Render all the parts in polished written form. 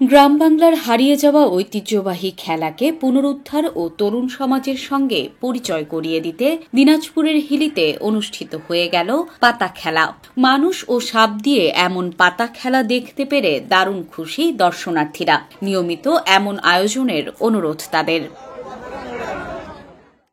গ্রাম বাংলার হারিয়ে যাওয়া ঐতিহ্যবাহী খেলাকে পুনরুদ্ধার ও তরুণ সমাজের সঙ্গে পরিচয় করিয়ে দিতে দিনাজপুরের হিলিতে অনুষ্ঠিত হয়ে গেল পাতা খেলা। মানুষ ও সাপ দিয়ে এমন পাতা খেলা দেখতে পেরে দারুণ খুশি দর্শনার্থীরা। নিয়মিত এমন আয়োজনের অনুরোধ তাদের।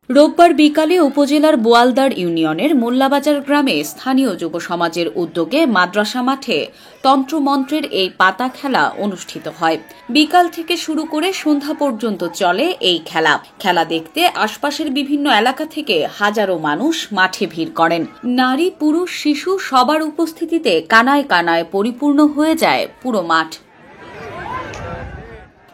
রোববার বিকালে উপজেলার বোয়ালদার ইউনিয়নের মোল্লাবাজার গ্রামে স্থানীয় যুব সমাজের উদ্যোগে মাদ্রাসা মাঠে তন্ত্রমন্ত্রের এই পাতা খেলা অনুষ্ঠিত হয়। বিকাল থেকে শুরু করে সন্ধ্যা পর্যন্ত চলে এই খেলা। খেলা দেখতে আশপাশের বিভিন্ন এলাকা থেকে হাজারো মানুষ মাঠে ভিড় করেন। নারী, পুরুষ, শিশু সবার উপস্থিতিতে কানায় কানায় পরিপূর্ণ হয়ে যায় পুরো মাঠ।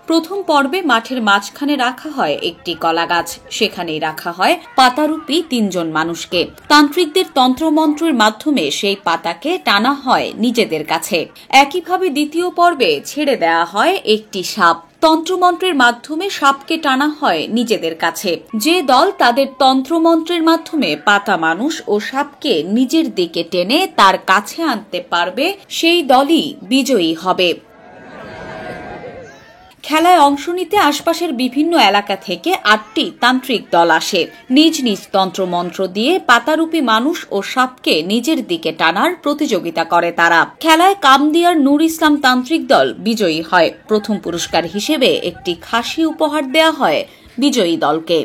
প্রথম পর্বে মাঠের মাঝখানে রাখা হয় একটি কলাগাছ। সেখানেই রাখা হয় পাতারূপী ৩ জন মানুষকে। তান্ত্রিকদের তন্ত্রমন্ত্রের মাধ্যমে সেই পাতাকে টানা হয় নিজেদের কাছে। একইভাবে দ্বিতীয় পর্বে ছেড়ে দেওয়া হয় একটি সাপ। তন্ত্রমন্ত্রের মাধ্যমে সাপকে টানা হয় নিজেদের কাছে। যে দল তাদের তন্ত্রমন্ত্রের মাধ্যমে পাতা মানুষ ও সাপকে নিজের দিকে টেনে তার কাছে আনতে পারবে, সেই দলই বিজয়ী হবে। খেলায় অংশ নিতে আশপাশের বিভিন্ন এলাকা থেকে ৮টি তান্ত্রিক দল আসে। নিজ নিজ তন্ত্রমন্ত্র দিয়ে পাতারূপী মানুষ ও সাপকে নিজের দিকে টানার প্রতিযোগিতা করে তারা। খেলায় কামদিয়ার নূর ইসলাম তান্ত্রিক দল বিজয়ী হয়। প্রথম পুরস্কার হিসেবে একটি খাসি উপহার দেয়া হয় বিজয়ী দলকে।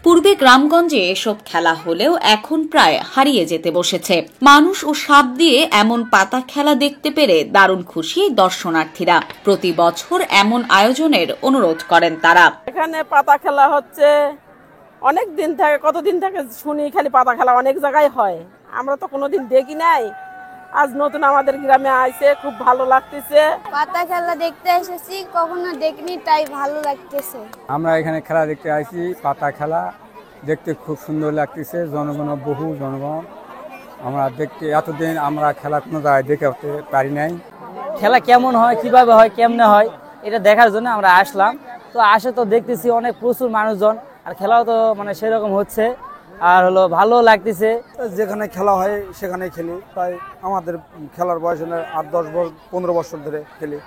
পূর্বে গ্রামগঞ্জে এসব খেলা হলেও এখন প্রায় হারিয়ে যেতে বসেছে। মানুষ ও সাপ দিয়ে এমন পাতা খেলা দেখতে পেরে দারুণ খুশি দর্শনার্থীরা। প্রতি বছর এমন আয়োজনের অনুরোধ করেন তারা। এখানে পাতা খেলা হচ্ছে অনেক দিন থেকে, কতদিন থেকে শুনি খালি পাতা খেলা অনেক জায়গায় হয়, আমরা তো কোনোদিন দেখি নাই। আজ নতুন আমাদের গ্রামে আইছে, খুব ভালো লাগতেছে। পাতা খেলা দেখতে এসেছি, কখনো দেখিনি, তাই ভালো লাগতেছে। আমরা এখানে খেলা দেখতে আইছি, পাতা খেলা দেখতে খুব সুন্দর লাগতেছে। জনগণ, বহু জনগণ। আমরা দেখতে এতদিন আমরা খেলা কোনো জায়গায় দেখে পারি নাই। খেলা কেমন হয়, কিভাবে হয়, কেমনে হয়, এটা দেখার জন্য আমরা আসলাম। তো আসে তো দেখতেছি অনেক প্রচুর মানুষজন, আর খেলাও তো সেরকম হচ্ছে, আর ভালো লাগতেছে। যেখানে খেলা হয় সেখানে খেলি। তাই আমাদের খেলার বয়স 8-10-15 বছর ধরে খেলি,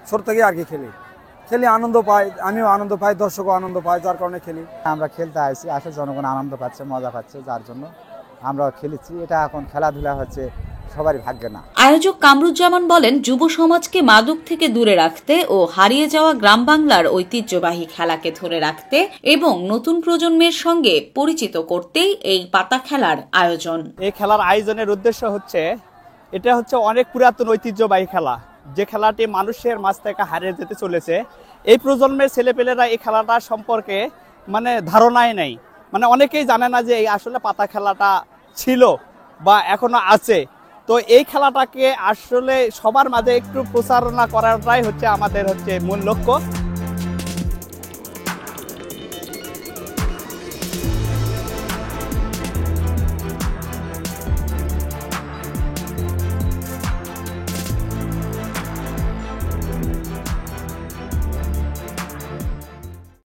ছোট থেকে আর কি খেলি আনন্দ পাই, আমিও আনন্দ পাই, দর্শকও আনন্দ পায়, যার কারণে খেলি। আমরা খেলতে আসি, আসলে জনগণ আনন্দ পাচ্ছে, মজা পাচ্ছে, যার জন্য আমরা খেলেছি। এটা এখন খেলাধুলা হচ্ছে সবারই ভাগ্যে না। আয়োজক কামরুজ্জামান বলেন, যুব সমাজকে মাদক থেকে দূরে রাখতে ও হারিয়ে যাওয়া গ্রাম বাংলার ঐতিহ্যবাহী খেলাকে ধরে রাখতে এবং নতুন প্রজন্মের সঙ্গে পরিচিত করতেই এই পাতা খেলার আয়োজন। এই খেলার আয়োজনের উদ্দেশ্য হচ্ছে, এটা হচ্ছে অনেক পুরাতন ঐতিহ্যবাহী খেলা, যে খেলাটি মানুষের মাঝ থেকে হারিয়ে যেতে চলেছে। এই প্রজন্মের ছেলেপেলেরা এই খেলাটা সম্পর্কে ধারণাই নেই। অনেকেই জানে না যে এই আসলে পাতা খেলাটা ছিল বা এখনো আছে। তো এই খেলাটাকে আসলে সবার মাঝে একটু প্রচারণা করাটাই হচ্ছে আমাদের মূল লক্ষ্য।